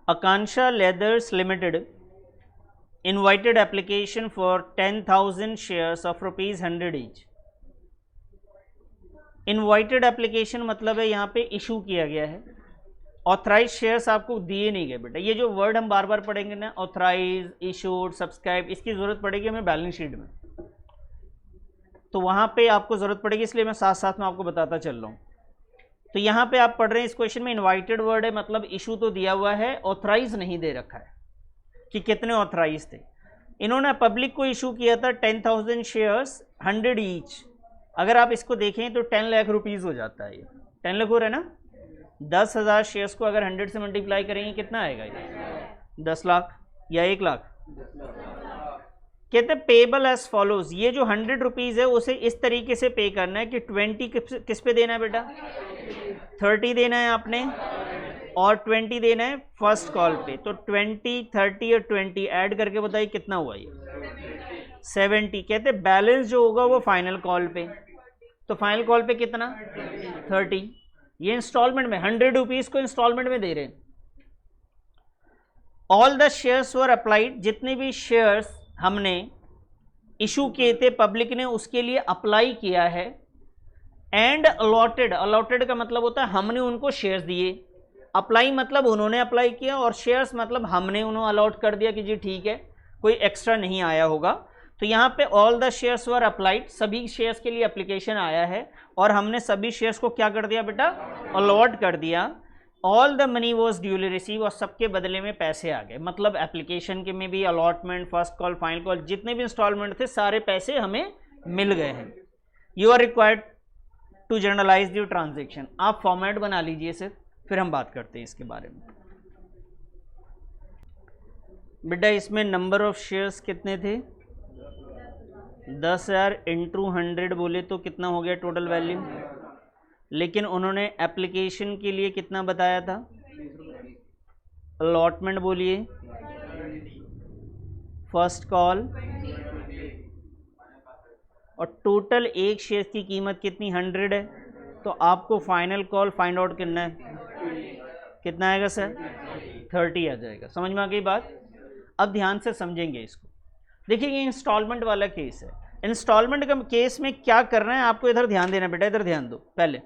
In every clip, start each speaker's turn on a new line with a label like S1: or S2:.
S1: Akansha Leathers Limited invited application for 10,000 shares of rupees 100 each. Invited application मतलब है यहाँ पे इशू किया गया है, ऑथराइज शेयर्स आपको दिए नहीं गए बेटा। ये जो वर्ड हम बार बार पढ़ेंगे ना, ऑथराइज, इशूड, सब्सक्राइब, इसकी ज़रूरत पड़ेगी हमें बैलेंस शीट में, तो वहाँ पे आपको ज़रूरत पड़ेगी, इसलिए मैं साथ साथ में आपको बताता चल रहा हूँ। तो यहाँ पे आप पढ़ रहे हैं इस क्वेश्चन में इनवाइटेड वर्ड है, मतलब इशू तो दिया हुआ है, ऑथराइज नहीं दे रखा है कि कितने ऑथराइज थे। इन्होंने पब्लिक को इशू किया था 10,000 शेयर्स 100 ईच। अगर आप इसको देखें तो 10 लाख रुपीज़ हो जाता है, ये 10 लाख हो रहा है ना। 10,000 शेयर्स को अगर 100 से मल्टीप्लाई करेंगे कितना आएगा ये? 10 लाख या 1 लाख। कहते हैं पेबल एज फॉलोज, ये जो 100 रुपीज़ है उसे इस तरीके से पे करना है कि 20 किस पे देना है बेटा? 30 देना है आपने और 20 देना है फर्स्ट कॉल पे। तो 20, 30 और 20 ऐड करके बताइए कितना हुआ ये? 70। कहते हैं बैलेंस जो होगा वो फाइनल कॉल पे, तो फाइनल कॉल पे कितना? 30। ये इंस्टॉलमेंट में 100 रुपीज़ को इंस्टॉलमेंट में दे रहे हैं। All the shares were applied, जितने भी शेयर्स हमने इशू किए थे पब्लिक ने उसके लिए अप्लाई किया है। एंड अलॉटेड, अलॉटेड का मतलब होता है हमने उनको शेयर्स दिए, अप्लाई मतलब उन्होंने अप्लाई किया और शेयर्स मतलब हमने उन्हें अलॉट कर दिया कि जी ठीक है, कोई एक्स्ट्रा नहीं आया होगा। तो यहाँ पे all the shares were applied, सभी शेयर्स के लिए एप्लीकेशन आया है और हमने सभी शेयर्स को क्या कर दिया बेटा? अलॉट कर दिया। All the money was duly receive, और सबके बदले में पैसे आ गए, मतलब एप्लीकेशन के में भी allotment, first call, final call, जितने भी इंस्टॉलमेंट थे सारे पैसे हमें मिल गए हैं। You are required to journalize the transaction, आप फॉर्मेट बना लीजिए सिर्फ, फिर हम बात करते हैं इसके बारे में। बेटा इसमें नंबर ऑफ शेयर्स कितने थे? 10,000 इंटू 100 बोले तो कितना हो गया टोटल वैल्यू? लेकिन उन्होंने एप्लीकेशन के लिए कितना बताया था? अलॉटमेंट बोलिए, फर्स्ट कॉल, और टोटल एक शेयर की कीमत कितनी? 100 है। तो आपको फाइनल कॉल फाइंड आउट करना है, कितना आएगा सर? 30 आ जाएगा। समझ में आ गई बात? अब ध्यान से समझेंगे इसको। देखिए ये इंस्टॉलमेंट वाला केस है। इंस्टॉलमेंट का केस में क्या करना है आपको, इधर ध्यान देना बेटा, इधर ध्यान दो। पहले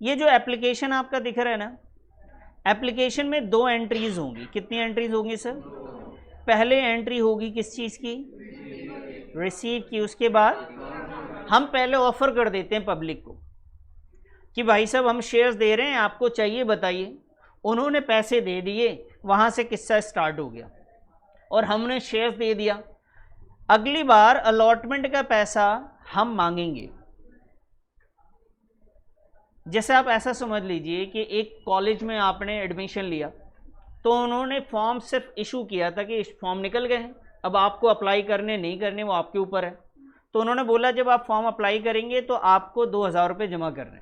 S1: ये जो एप्लीकेशन आपका दिख रहा है ना, एप्लीकेशन में 2 एंट्रीज होंगी। कितनी एंट्रीज होंगी सर? पहले एंट्री होगी किस चीज़ की? रिसीव की। उसके बाद हम पहले ऑफर कर देते हैं पब्लिक को कि भाई साहब हम शेयर्स दे रहे हैं, आपको चाहिए बताइए। उन्होंने पैसे दे दिए, वहाँ से किस्सा स्टार्ट हो गया और हमने शेयर्स दे दिया। अगली बार अलॉटमेंट का पैसा हम मांगेंगे। जैसे आप ऐसा समझ लीजिए कि एक कॉलेज में आपने एडमिशन लिया, तो उन्होंने फॉर्म सिर्फ इशू किया था कि फॉर्म निकल गए हैं, अब आपको अप्लाई करने नहीं करने वो आपके ऊपर है। तो उन्होंने बोला जब आप फॉर्म अप्लाई करेंगे तो आपको 2,000 रुपये जमा करने,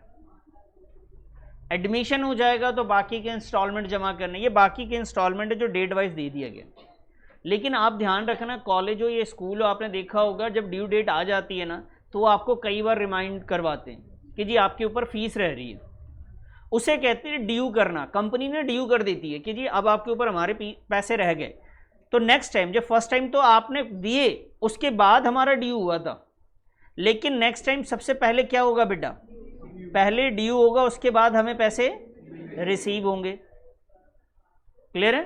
S1: एडमिशन हो जाएगा तो बाकी के इंस्टॉलमेंट जमा करने। ये बाकी के इंस्टॉलमेंट है जो डेट वाइज दे दिया गया। लेकिन आप ध्यान रखना, कॉलेज हो या स्कूल हो, आपने देखा होगा जब ड्यू डेट आ जाती है ना, तो वो आपको कई बार रिमाइंड करवाते हैं कि जी आपके ऊपर फीस रह रही है। उसे कहते हैं ड्यू करना। कंपनी ने ड्यू कर देती है कि जी अब आपके ऊपर हमारे पैसे रह गए। तो नेक्स्ट टाइम, जब फर्स्ट टाइम तो आपने दिए, उसके बाद हमारा ड्यू हुआ था, लेकिन नेक्स्ट टाइम सबसे पहले क्या होगा बेटा? पहले ड्यू होगा, उसके बाद हमें पैसे रिसीव होंगे। क्लियर है?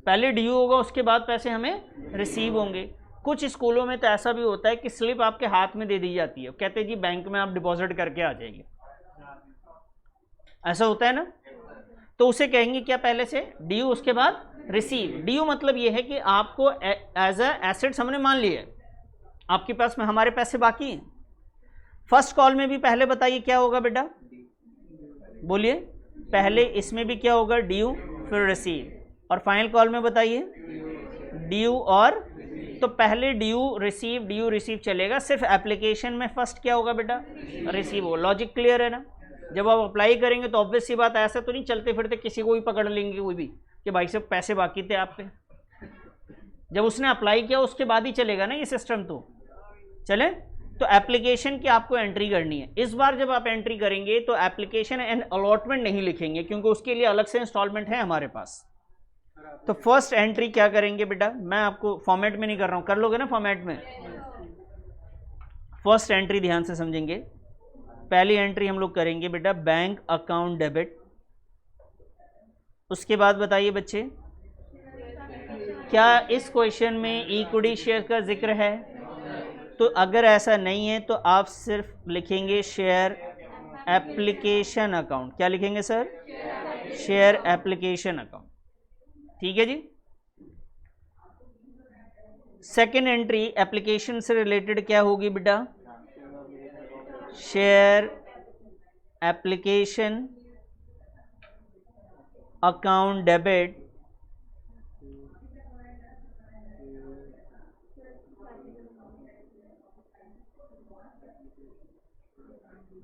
S1: पहले ड्यू होगा, उसके बाद पैसे हमें रिसीव होंगे। कुछ स्कूलों में तो ऐसा भी होता है कि स्लिप आपके हाथ में दे दी जाती है, कहते हैं जी बैंक में आप डिपॉजिट करके आ जाएंगे, ऐसा होता है ना। तो उसे कहेंगे क्या? पहले से ड्यू, उसके बाद रिसीव। ड्यू मतलब ये है कि आपको एज अ एसेट्स हमने मान लिया है, आपके पास में हमारे पैसे बाकी हैं। फर्स्ट कॉल में भी पहले बताइए क्या होगा बेटा? बोलिए, पहले इसमें भी क्या होगा? ड्यू, फिर रिसीव। और फाइनल कॉल में बताइए ड्यू और, तो पहले ड्यू रिसीव चलेगा। सिर्फ एप्लीकेशन में फर्स्ट क्या होगा बेटा? रिसीव हो। लॉजिक क्लियर है ना? जब आप अप्लाई करेंगे तो ऑब्वियस सी बात, ऐसा तो नहीं चलते फिरते किसी को भी पकड़ लेंगे कोई भी कि भाई साहब पैसे बाकी थे आप पे। जब उसने अप्लाई किया उसके बाद ही चलेगा ना ये सिस्टम, तो चले। तो एप्लीकेशन की आपको एंट्री करनी है। इस बार जब आप एंट्री करेंगे तो एप्लीकेशन एंड अलॉटमेंट नहीं लिखेंगे, क्योंकि उसके लिए अलग से इंस्टॉलमेंट है हमारे पास। तो फर्स्ट एंट्री क्या करेंगे बेटा, मैं आपको फॉर्मेट में नहीं कर रहा हूं, कर लोगे ना फॉर्मेट में। फर्स्ट एंट्री ध्यान से समझेंगे। पहली एंट्री हम लोग करेंगे बेटा बैंक अकाउंट डेबिट। उसके बाद बताइए बच्चे, क्या इस क्वेश्चन में इक्विटी शेयर का जिक्र है? तो अगर ऐसा नहीं है तो आप सिर्फ लिखेंगे शेयर एप्लीकेशन अकाउंट। क्या लिखेंगे सर? Share application account. ठीक है जी। सेकेंड एंट्री एप्लीकेशन से रिलेटेड क्या होगी बेटा? Share application account debit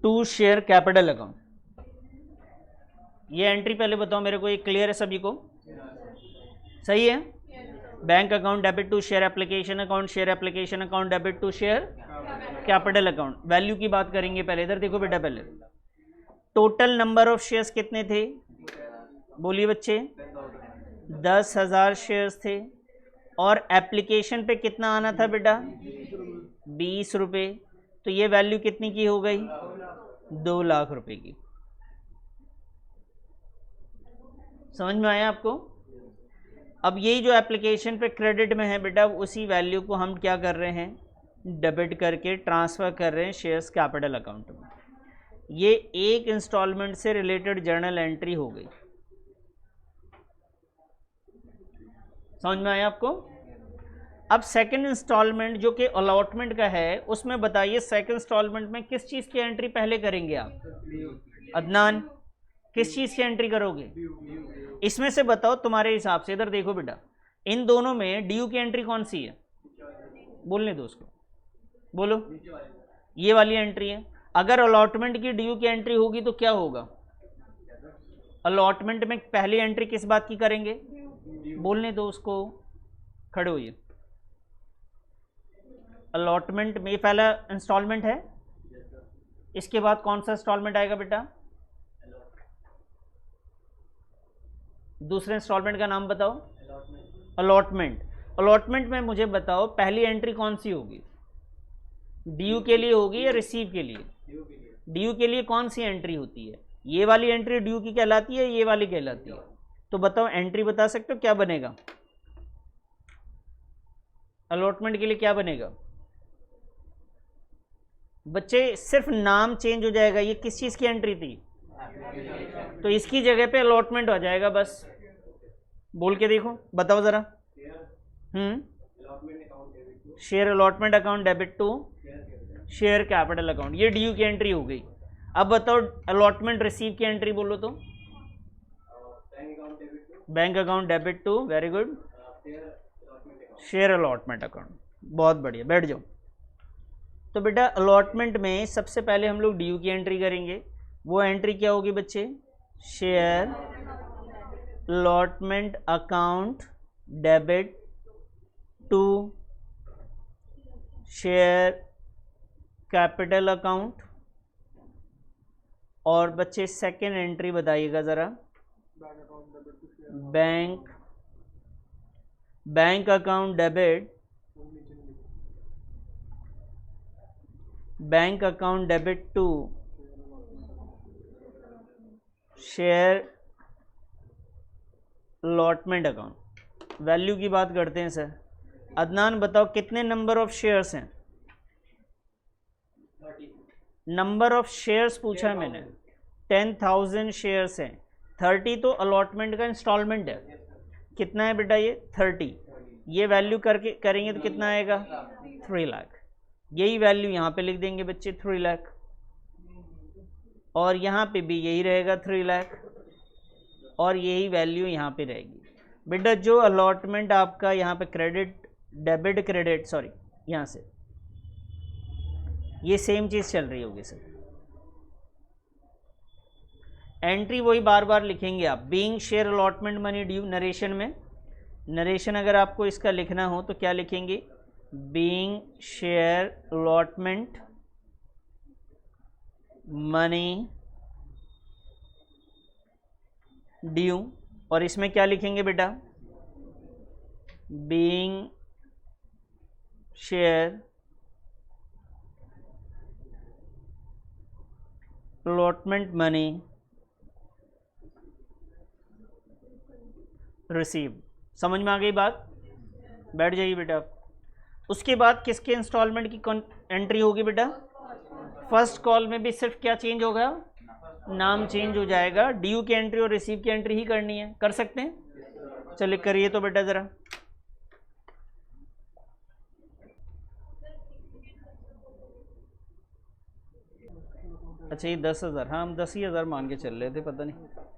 S1: to share capital account. ये एंट्री पहले बताओ मेरे को, ये क्लियर है सभी को? सही है। Bank account debit to share application account, share application account debit to share capital account. Value की बात करेंगे पहले। इधर देखो बेटा, पहले टोटल नंबर ऑफ शेयर्स कितने थे? बोलिए बच्चे। 10,000 शेयर्स थे। और एप्लीकेशन पे कितना आना था बेटा? 20 रुपये। तो ये वैल्यू कितनी की हो गई? 2 लाख रुपए की। समझ में आया आपको? अब यही जो एप्लीकेशन पे क्रेडिट में है बेटा, उसी वैल्यू को हम क्या कर रहे हैं? डेबिट करके ट्रांसफ़र कर रहे हैं शेयर्स कैपिटल अकाउंट में। ये एक इंस्टॉलमेंट से रिलेटेड जर्नल एंट्री हो गई। समझ में आया आपको? अब सेकंड इंस्टॉलमेंट जो कि अलॉटमेंट का है, उसमें बताइए सेकंड इंस्टॉलमेंट में किस चीज़ की एंट्री पहले करेंगे आप? अदनान, किस चीज़ की एंट्री करोगे? इसमें से बताओ तुम्हारे हिसाब से। इधर देखो बेटा, इन दोनों में ड्यू की एंट्री कौन सी है? बोलने दो उसको, बोलो। ये वाली एंट्री है। अगर अलॉटमेंट की ड्यू की एंट्री होगी तो क्या होगा? अलॉटमेंट में पहली एंट्री किस बात की करेंगे? बोलने दो उसको, खड़े होइए। अलॉटमेंट में पहला इंस्टॉलमेंट है, इसके बाद कौन सा इंस्टॉलमेंट आएगा बेटा? दूसरे इंस्टॉलमेंट का नाम बताओ। अलॉटमेंट। अलॉटमेंट में मुझे बताओ पहली एंट्री कौन सी होगी? ड्यू के लिए होगी या रिसीव के लिए? ड्यू के लिए कौन सी एंट्री होती है? ये वाली एंट्री ड्यू की कहलाती है, ये वाली कहलाती है? तो बताओ, एंट्री बता सकते हो क्या बनेगा? अलॉटमेंट के लिए क्या बनेगा बच्चे? सिर्फ नाम चेंज हो जाएगा। ये किस चीज़ की एंट्री थी? तो इसकी जगह पे अलॉटमेंट हो जाएगा बस। बोल के देखो, बताओ ज़रा। Share allotment account debit to share capital account, ये ड्यू की एंट्री हो गई। अब बताओ अलॉटमेंट रिसीव की एंट्री बोलो तो? Bank account debit to, very good, share allotment account. बहुत बढ़िया, बैठ जाओ। तो बेटा अलॉटमेंट में सबसे पहले हम लोग ड्यू की एंट्री करेंगे। वो एंट्री क्या होगी बच्चे? Share allotment account debit to share capital account. और बच्चे सेकेंड एंट्री बताइएगा ज़रा। Bank account debit, bank account debit to share allotment account. Value की बात करते हैं सर। अदनान बताओ कितने नंबर ऑफ शेयर्स हैं? नंबर ऑफ शेयर्स पूछा है मैंने। 10,000 शेयर्स हैं। 30 तो अलॉटमेंट का इंस्टॉलमेंट है। कितना है बेटा ये? 30। ये वैल्यू करके करेंगे तो कितना आएगा? 3 लाख। यही वैल्यू यहाँ पे लिख देंगे बच्चे, 3 लाख। और यहाँ पे भी यही रहेगा 3 लाख। और यही वैल्यू यहाँ पे रहेगी बेटा। जो अलॉटमेंट आपका यहाँ पे क्रेडिट डेबिट क्रेडिट, सॉरी, यहाँ से ये सेम चीज़ चल रही होगी सर। एंट्री वही बार बार लिखेंगे आप। Being share allotment money due, narration में, नरेशन अगर आपको इसका लिखना हो तो क्या लिखेंगे? Being share allotment money due. और इसमें क्या लिखेंगे बेटा? being share allotment money receive. समझ में आ गई बात? बैठ जाइए बेटा आप। उसके बाद किसके इंस्टॉलमेंट की एंट्री होगी बेटा? फर्स्ट कॉल में भी सिर्फ क्या चेंज होगा? नाम चेंज हो जाएगा। ड्यू की एंट्री और रिसीव की एंट्री ही करनी है। कर सकते हैं? चलिए करिए तो बेटा ज़रा। अच्छा ये 10,000, हाँ हम 10,000 मान के चल रहे थे, पता नहीं।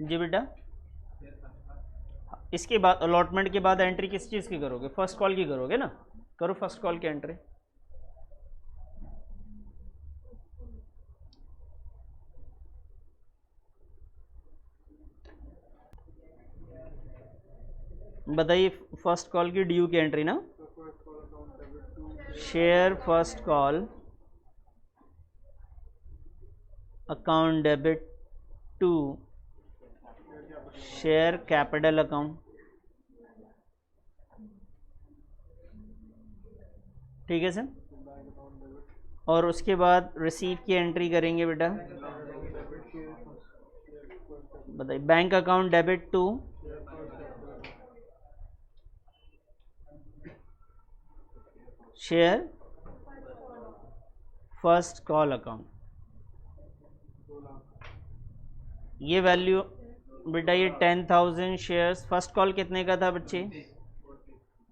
S1: जी बेटा, इसके बाद अलॉटमेंट के बाद एंट्री किस चीज़ की करोगे? फर्स्ट कॉल की करोगे ना? करो फर्स्ट कॉल की एंट्री। बताइए फर्स्ट कॉल की ड्यू की एंट्री ना? Share first call account debit to share capital account. ठीक है सर। और उसके बाद रिसीव की एंट्री करेंगे बेटा। बताइए bank account debit to share first call account. ये वैल्यू बेटा, ये 10,000 शेयर्स। फर्स्ट कॉल कितने का था बच्चे?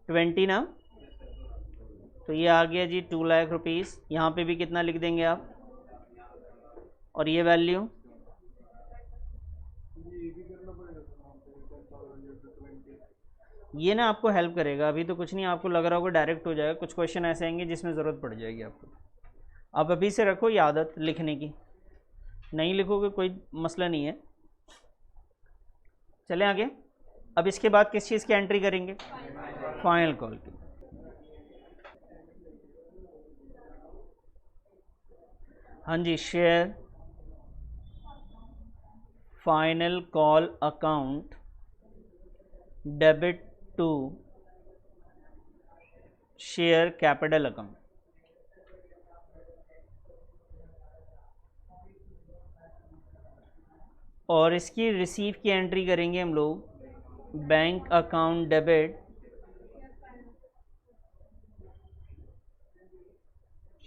S1: 20 ना? तो ये आ गया जी 2 लाख रुपीज़। यहाँ पे भी कितना लिख देंगे आप? और ये वैल्यू ये ना आपको हेल्प करेगा। अभी तो कुछ नहीं, आपको लग रहा होगा डायरेक्ट हो जाएगा। कुछ क्वेश्चन ऐसे आएंगे जिसमें ज़रूरत पड़ जाएगी आपको। आप अभी से रखो ये आदत लिखने की। नहीं लिखोगे कोई मसला नहीं है। चलें आगे। अब इसके बाद किस चीज़ की एंट्री करेंगे? फाइनल कॉल की। हाँ जी, share final call account debit to share capital account. और इसकी रिसीव की एंट्री करेंगे हम लोग। Bank account debit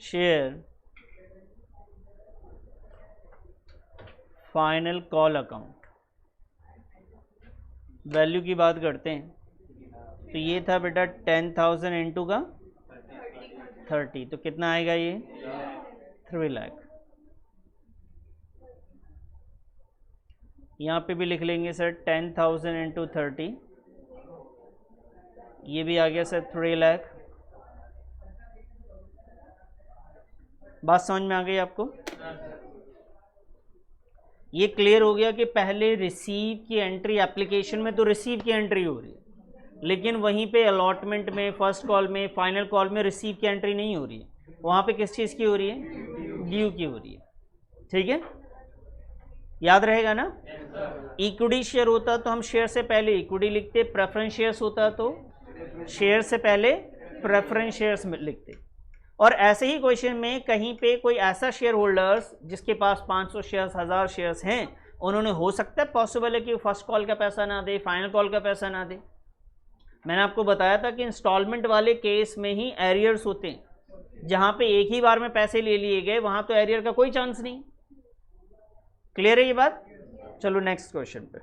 S1: share final call account. Value की बात करते हैं तो ये था बेटा 10,000 इंटू का 30, तो कितना आएगा ये? 3 लाख। यहाँ पे भी लिख लेंगे सर 10,000 इंटू 30, ये भी आ गया सर 3 लाख। बात समझ में आ गई आपको? ये क्लियर हो गया कि पहले रिसीव की एंट्री, एप्लीकेशन में तो रिसीव की एंट्री हो रही है, लेकिन वहीं पे अलॉटमेंट में, फर्स्ट कॉल में, फाइनल कॉल में रिसीव की एंट्री नहीं हो रही है। वहाँ पे किस चीज़ की हो रही है? ड्यू की हो रही है। ठीक है, याद रहेगा ना? इक्विटी शेयर होता तो हम शेयर से पहले इक्विटी लिखते, प्रेफरेंस शेयर्स होता तो शेयर से पहले प्रेफरेंस शेयर्स लिखते। और ऐसे ही क्वेश्चन में कहीं पे कोई ऐसा शेयर होल्डर्स जिसके पास 500 शेयर्स, 1000 शेयर्स हैं, उन्होंने, हो सकता है पॉसिबल है कि वो फर्स्ट कॉल का पैसा ना दे, फाइनल कॉल का पैसा ना दे। मैंने आपको बताया था कि इंस्टॉलमेंट वाले केस में ही एरियर्स होते हैं। जहां पे एक ही बार में पैसे ले लिए गए वहां तो एरियर का कोई चांस नहीं। क्लियर है ये बात? चलो नेक्स्ट क्वेश्चन पे।